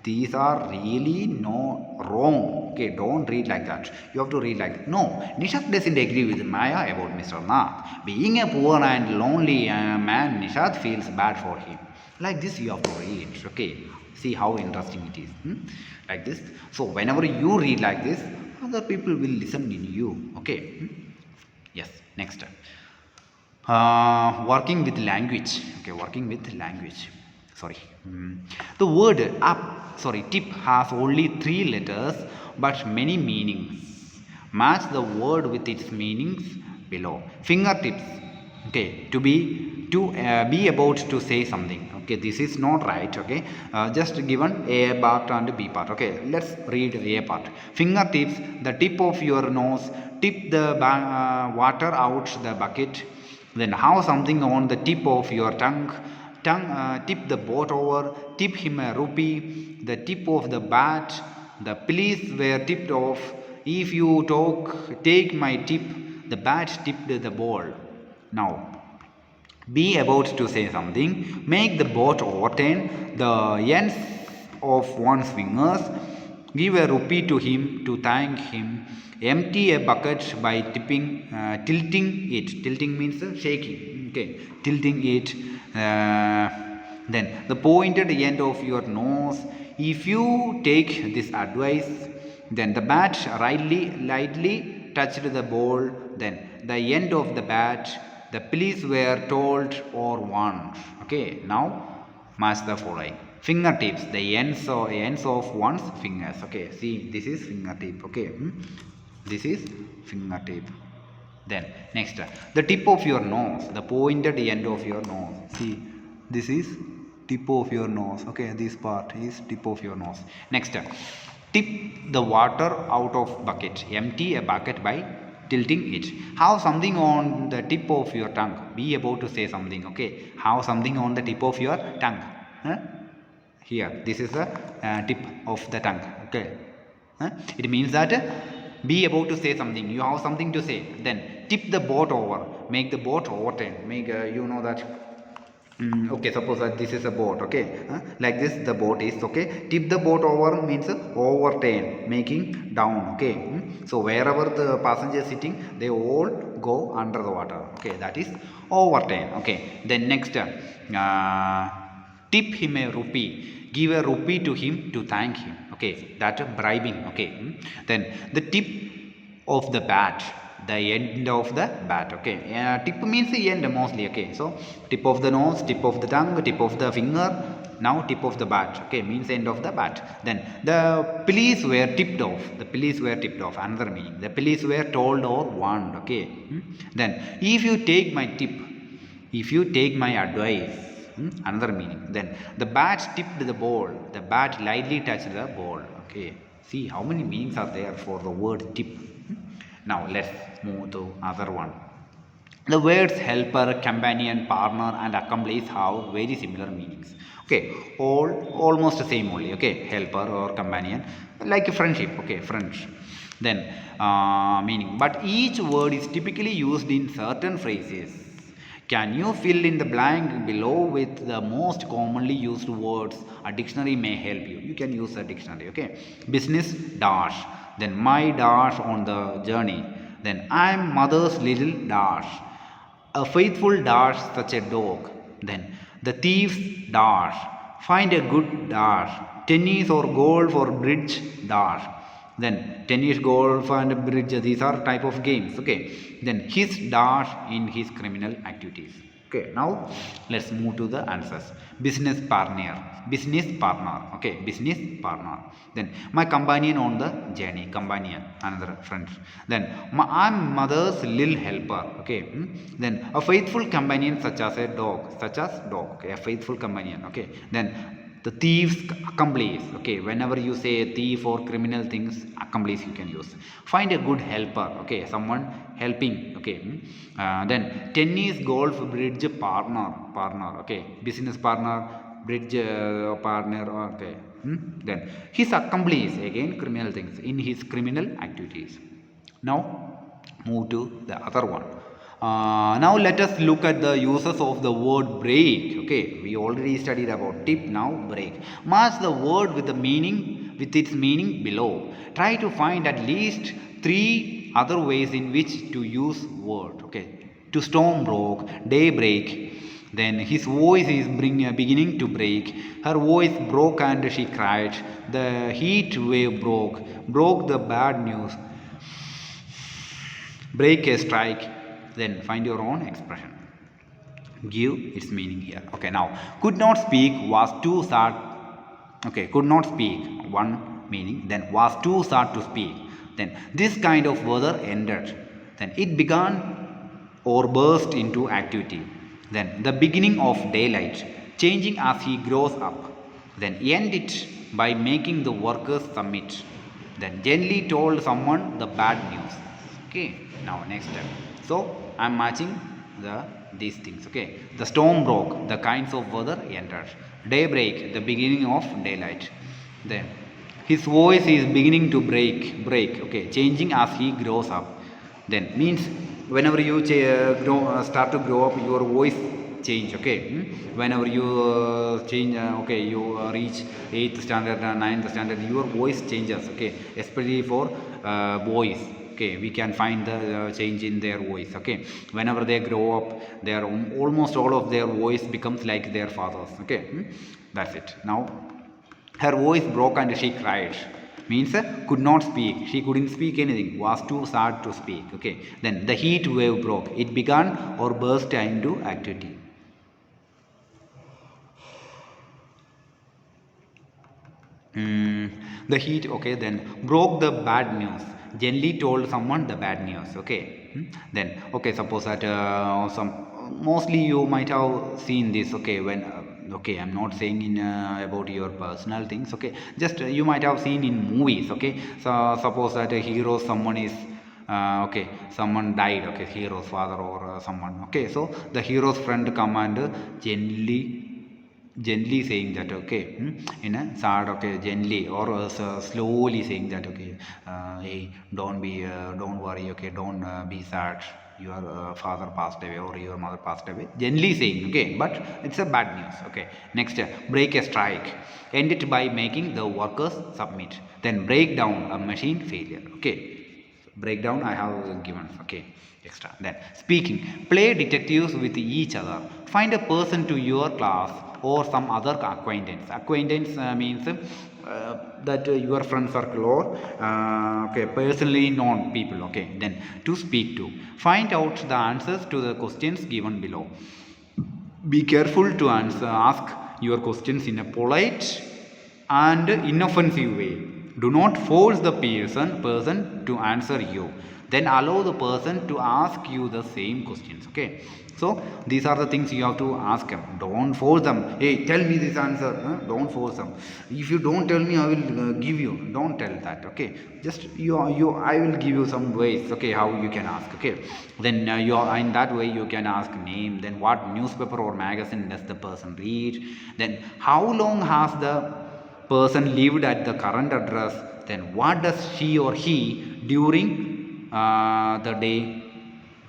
These are really no wrong. Okay, don't read like that. You have to read like that. No, Nishat doesn't agree with Maya about Mr. Nath. Being a poor and lonely man, Nishat feels bad for him. Like this you have to read. Okay, see how interesting it is. Like this. So whenever you read like this, other people will listen in you. Okay. Yes. Next. Working with language. Okay, working with language. Sorry. The word tip has only 3 letters but many meanings. Match the word with its meanings below. Fingertips. Okay, to be about to say something. Okay, this is not right. Okay, just given A part and B part. Okay, let's read A part. Fingertips, the tip of your nose, tip the water out the bucket. Then have something on the tip of your tongue. Tip the boat over, tip him a rupee, the tip of the bat, the police were tipped off. If you take my tip, the bat tipped the ball. Now, be about to say something, make the boat overturn the ends of one's fingers, give a rupee to him to thank him, empty a bucket by tilting it. Tilting means shaking. Okay, tilting it. Then the pointed end of your nose. If you take this advice, then the bat lightly touched the ball. Then the end of the bat, the police were told or warned. Okay, now match the following. Fingertips, the ends of one's fingers. Okay, see, this is fingertip. Okay, this is fingertip. Then next, the tip of your nose, the pointed end of your nose. See, this is tip of your nose. Okay, this part is tip of your nose. Next, tip the water out of bucket. Empty a bucket by tilting it. Have something on the tip of your tongue. Be about to say something. Okay, have something on the tip of your tongue. Here, this is the tip of the tongue. Okay, it means that. Be about to say something. You have something to say. Then tip the boat over. Make the boat overturn. Make you know that. Okay, suppose that this is a boat. Okay, like this the boat is. Okay, tip the boat over means overturn, making down. Okay, so wherever the passenger is sitting, they all go under the water. Okay, that is overturn. Okay, then next, tip him a rupee. Give a rupee to him to thank him. Okay, that bribing. Okay, then the tip of the bat, the end of the bat. Okay, tip means the end mostly. Okay, so tip of the nose, tip of the tongue, tip of the finger. Now tip of the bat. Okay, means end of the bat. Then the police were tipped off. The police were tipped off. Another meaning. The police were told or warned. Okay. Then if you take my tip, if you take my advice. Another meaning. Then the bat tipped the ball. The bat lightly touched the ball. Okay. See how many meanings are there for the word tip. Now let's move to other one. The words helper, companion, partner and accomplice have very similar meanings. Okay, almost the same only. Okay, helper or companion, like a friendship. Okay, friends. Then meaning, but each word is typically used in certain phrases. Can you fill in the blank below with the most commonly used words? A dictionary may help you. You can use a dictionary. Okay, business dash. Then my dash on the journey. Then I'm mother's little dash. A faithful dash such a dog. Then the thieves dash. Find a good dash. Tennis or golf or bridge dash. Then tennis, golf and bridge, these are type of games. Okay. Then his dash in his criminal activities. Okay, now let's move to the answers. Business partner. Business partner. Okay, business partner. Then my companion on the journey. Companion, another friend. Then I'm mother's little helper. Okay. Then a faithful companion such as a dog. Such as dog. Okay, a faithful companion. Okay. Then the thief's accomplice. Okay, whenever you say a thief or criminal things, accomplice you can use. Find a good helper. Okay, someone helping. Okay. Then tennis, golf, bridge partner. Okay, business partner, bridge partner. Okay. Then his accomplice, again criminal things, in his criminal activities. Now move to the other one. Now let us look at the uses of the word break. Okay, we already studied about tip. Now break. Match the word with the meaning, with its meaning below. Try to find at least 3 other ways in which to use word. Okay, to storm broke, day break. Then his voice is beginning to break. Her voice broke and she cried. The heat wave broke the bad news. Break a strike. Then find your own expression. Give its meaning here. Okay, now could not speak, was too sad. Okay, could not speak, one meaning. Then was too sad to speak. Then this kind of weather ended. Then it began or burst into activity. Then the beginning of daylight, changing as he grows up. Then end it by making the workers submit. Then gently told someone the bad news. Okay, now next step. So I'm matching these things. Okay, the storm broke, the kinds of weather entered. Daybreak, the beginning of daylight. Then his voice is beginning to break. Okay, changing as he grows up. Then means whenever you start to grow up, your voice change. Okay, whenever you change, okay, you reach 8th standard, 9th standard, your voice changes. Okay, especially for boys. Okay, we can find the change in their voice. Okay, whenever they grow up, their almost all of their voice becomes like their fathers. Okay, that's it. Now her voice broke and she cried. Means could not speak. She couldn't speak anything. Was too sad to speak. Okay. Then the heat wave broke. It began or burst into activity. The heat. Okay. Then broke the bad news. Gently told someone the bad news. Okay. Then okay. Suppose that mostly you might have seen this. Okay. When okay, I'm not saying in about your personal things. Okay, just you might have seen in movies. Okay, so suppose that a hero, someone is okay, someone died. Okay, hero's father or someone. Okay, so the hero's friend come and gently saying that, okay, in a sad, okay, gently or slowly saying that, okay, hey, don't worry, okay, don't be sad, your father passed away or your mother passed away, gently saying. Okay, but it's a bad news. Okay, next, break a strike, end it by making the workers submit. Then break down a machine failure. Okay, breakdown I have given. Okay, extra. Then speaking, play detectives with each other, find a person to your class or some other acquaintance. Acquaintance means that your friend circle or okay, personally known people. Okay, then to speak to, find out the answers to the questions given below. Be careful to ask your questions in a polite and inoffensive way. Do not force the person to answer you. Then allow the person to ask you the same questions. Okay, so these are the things you have to ask them. Don't force them. Hey, tell me this answer. Don't force them. If you don't tell me, I will give you. Don't tell that. Okay, just I will give you some ways. Okay, how you can ask. Okay, then in that way you can ask name. Then what newspaper or magazine does the person read? Then how long has the person lived at the current address? Then what does she or he during the day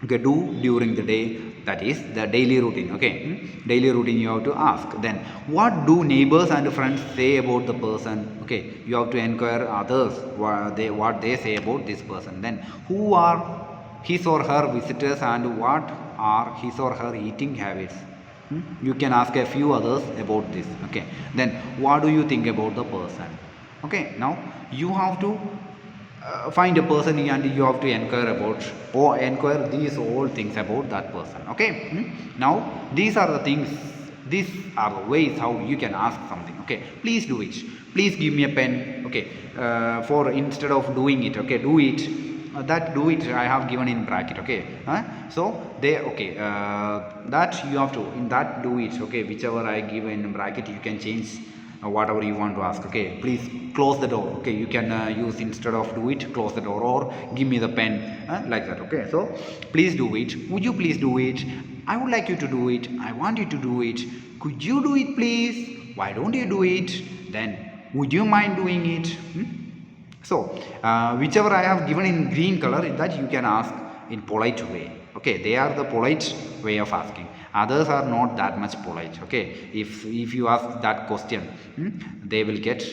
do during the day? That is the daily routine. Okay, daily routine you have to ask. Then what do neighbors and friends say about the person? Okay, you have to inquire others what they say about this person. Then who are his or her visitors and what are his or her eating habits? You can ask a few others about this. Okay, then what do you think about the person? Okay, now you have to find a person and you have to inquire about or inquire these all things about that person. Okay, now these are the things, these are the ways how you can ask something. Okay, please do it, please give me a pen. Okay, for instead of doing it, okay, do it. That do it I have given in bracket. Okay, so they, okay, that you have to in that do it. Okay, whichever I give in bracket you can change whatever you want to ask. Okay, please close the door. Okay, you can use instead of do it, close the door, or give me the pen, like that. Okay, so please do it, would you please do it, I would like you to do it, I want you to do it, could you do it please, why don't you do it, then would you mind doing it? So whichever I have given in green color, that you can ask in polite way. Okay, they are the polite way of asking. Others are not that much polite. Okay, if you ask that question, they will get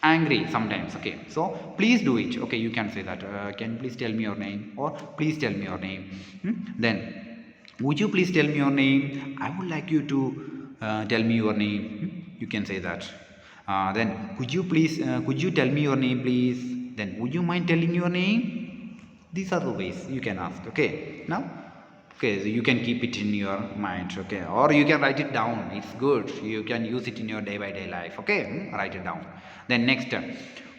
angry sometimes. Okay, so please do it. Okay, you can say that, can you please tell me your name, or please tell me your name. Then would you please tell me your name, I would like you to tell me your name. You can say that. Then could you please could you tell me your name please, then would you mind telling your name. These are the ways you can ask. Okay, now, okay, so you can keep it in your mind. Okay, or you can write it down, it's good, you can use it in your day by day life. Okay, write it down. Then next,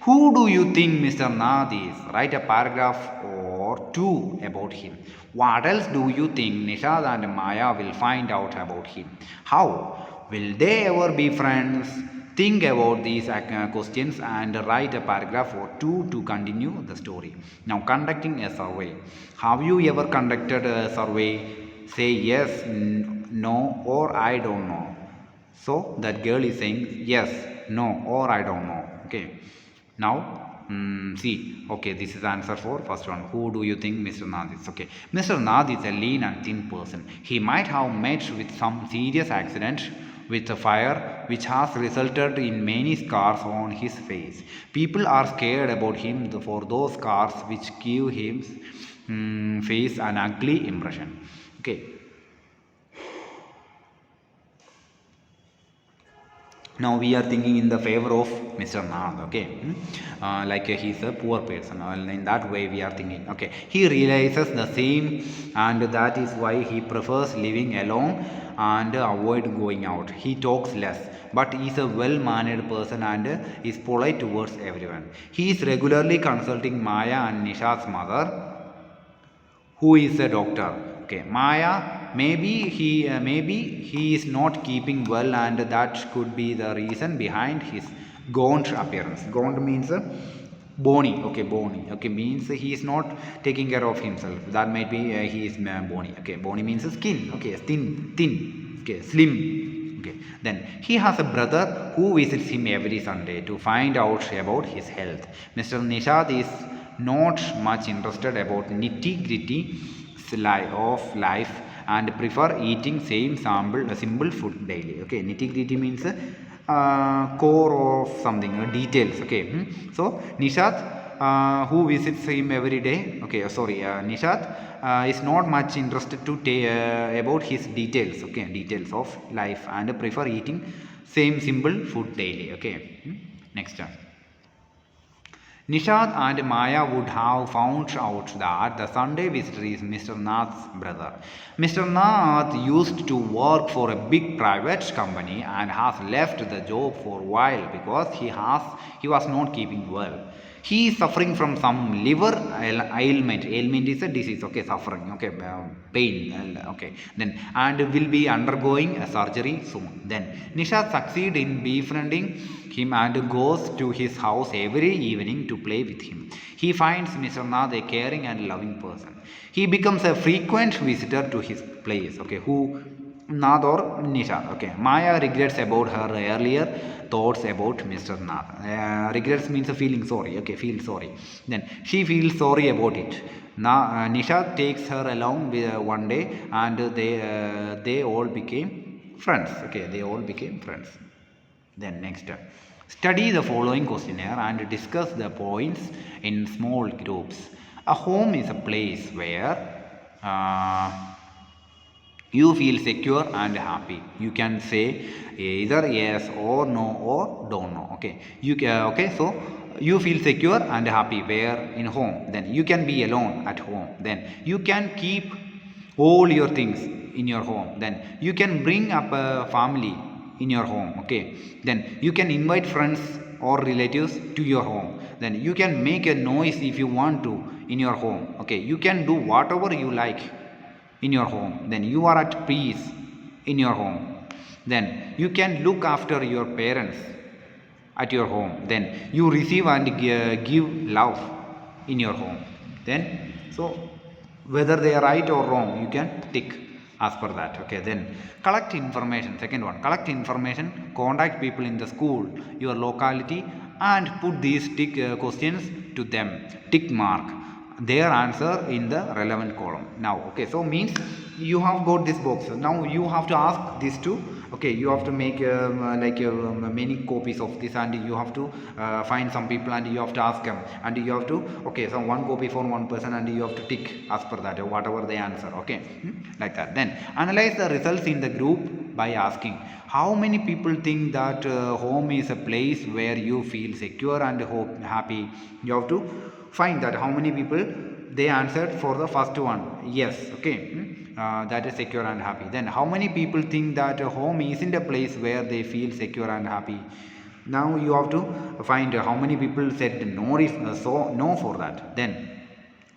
who do you think Mr. Nath is? Write a paragraph or two about him. What else do you think Nishad and Maya will find out about him? How will they ever be friends? Think about these questions and write a paragraph or two to continue the story. Now, conducting a survey. Have you ever conducted a survey? Say yes, no, or I don't know. So that girl is saying yes, no, or I don't know. Okay. Now, see, okay, this is answer for first one. Who do you think Mr. Nath is? Okay, Mr. Nath is a lean and thin person. He might have met with some serious accident with a fire which has resulted in many scars on his face. People are scared about him for those scars which give him face an ugly impression. Okay. Now we are thinking in the favor of Mr. Nath. Okay, like he's a poor person, in that way we are thinking. Okay, he realizes the same, and that is why he prefers living alone and avoid going out. He talks less, but he is a well-mannered person and is polite towards everyone. He is regularly consulting Maya and Nisha's mother, who is a doctor. Okay, Maya, maybe he is not keeping well, and that could be the reason behind his gaunt appearance. Gaunt means bony. Okay, bony. Okay, means he is not taking care of himself. That might be he is bony. Okay, bony means skin. Okay, thin. Okay, slim. Okay, then he has a brother who visits him every Sunday to find out about his health. Mr. Nishad is not much interested about nitty-gritty of life and prefer eating same simple food daily. Okay, nitty-gritty means core of something, details. Okay, so Nishad, who visits him every day, okay, Nishad is not much interested to about his details. Okay, details of life, and prefer eating same simple food daily. Okay, next. Nishad and Maya would have found out that the Sunday visitor is Mr. Nath's brother. Mr. Nath used to work for a big private company and has left the job for a while because he was not keeping well. He is suffering from some liver ailment. Ailment is a disease. Okay, suffering. Okay, pain. Okay, then and will be undergoing a surgery soon. Then Nishad succeeds in befriending him and goes to his house every evening to play with him. He finds Mr. Nath a caring and loving person. He becomes a frequent visitor to his place. Okay, who Nath or Nisha. Okay, Maya regrets about her earlier thoughts about Mr. Nath. Regrets means feeling sorry. Okay, feel sorry. Then she feels sorry about it. Nisha takes her along one day, and they all became friends. Okay, they all became friends. Then next, study the following questionnaire and discuss the points in small groups. A home is a place where you feel secure and happy. You can say either yes or no or don't know. Okay, you can, okay, so you feel secure and happy where in home. Then you can be alone at home. Then you can keep all your things in your home. Then you can bring up a family in your home. Okay, then you can invite friends or relatives to your home. Then you can make a noise if you want to in your home. Okay, you can do whatever you like in your home. Then you are at peace in your home. Then you can look after your parents at your home. Then you receive and give love in your home. Then so whether they are right or wrong, you can tick as per that. Okay, then collect information. Second one, collect information, contact people in the school, your locality, and put these tick questions to them. Tick mark their answer in the relevant column. Now, okay, so means you have got this box. Now you have to ask these two. Okay, you have to make many copies of this, and you have to find some people and you have to ask them, and you have to, okay, so one copy for one person and you have to tick as per that, whatever they answer. Okay, like that. Then analyze the results in the group by asking how many people think that home is a place where you feel secure and happy. You have to find that how many people they answered for the first one, yes. Okay, that is secure and happy. Then how many people think that home isn't a place where they feel secure and happy. Now you have to find how many people said no, so no for that, then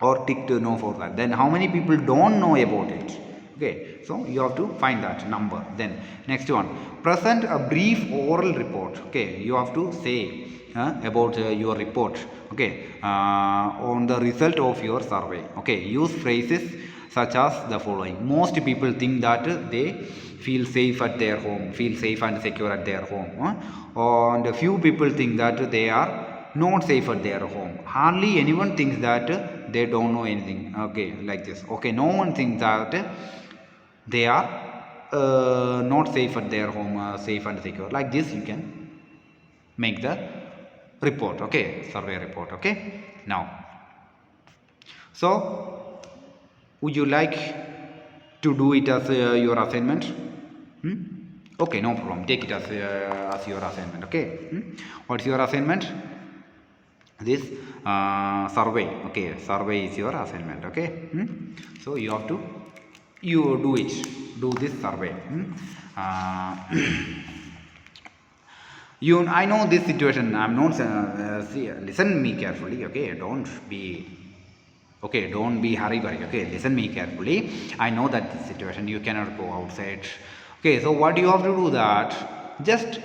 or ticked no for that. Then how many people don't know about it. Okay, so you have to find that number. Then next one, present a brief oral report. Okay, you have to say about your report. Okay, on the result of your survey. Okay, use phrases such as the following. Most people think that they feel safe at their home, feel safe and secure at their home, and a few people think that they are not safe at their home. Hardly anyone thinks that they don't know anything. Okay, like this. Okay, no one thinks that they are not safe at their home, safe and secure. Like this you can make the report. Okay, survey report. Okay, now, so would you like to do it as your assignment? Okay, no problem, take it as your assignment. Okay, what's your assignment? This survey. Okay, survey is your assignment. Okay, so you have to do this survey. I know this situation. I'm not listen me carefully. Okay, don't be hurry. Okay, listen me carefully. I know that this situation, you cannot go outside. Okay, so what you have to do that, just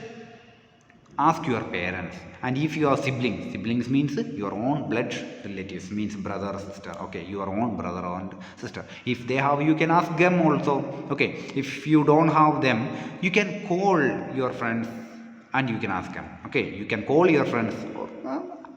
ask your parents. And if you have siblings means your own blood relatives, means brother or sister. Okay, your own brother and sister, if they have, you can ask them also. Okay, if you don't have them, you can call your friends and you can ask them. Okay, you can call your friends,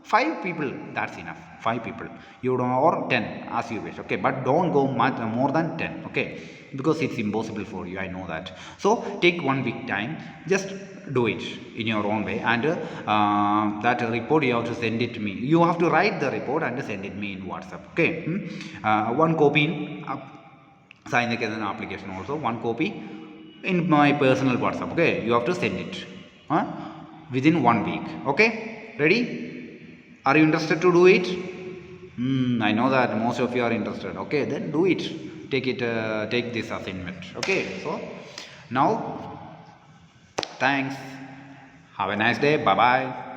5 people, that's enough. 5 people, you don't, or 10 as you wish. Okay, but don't go much more than 10. Okay, because it's impossible for you, I know that. So take 1 week time, just do it in your own way, and that report you have to send it to me. You have to write the report and send it me in WhatsApp. Okay, 1 copy in sign the application, also 1 copy in my personal WhatsApp. Okay, you have to send it within 1 week. Okay, ready? Are you interested to do it? I know that most of you are interested. Okay, then do it. Take this assignment. Okay, so now, thanks. Have a nice day. Bye bye.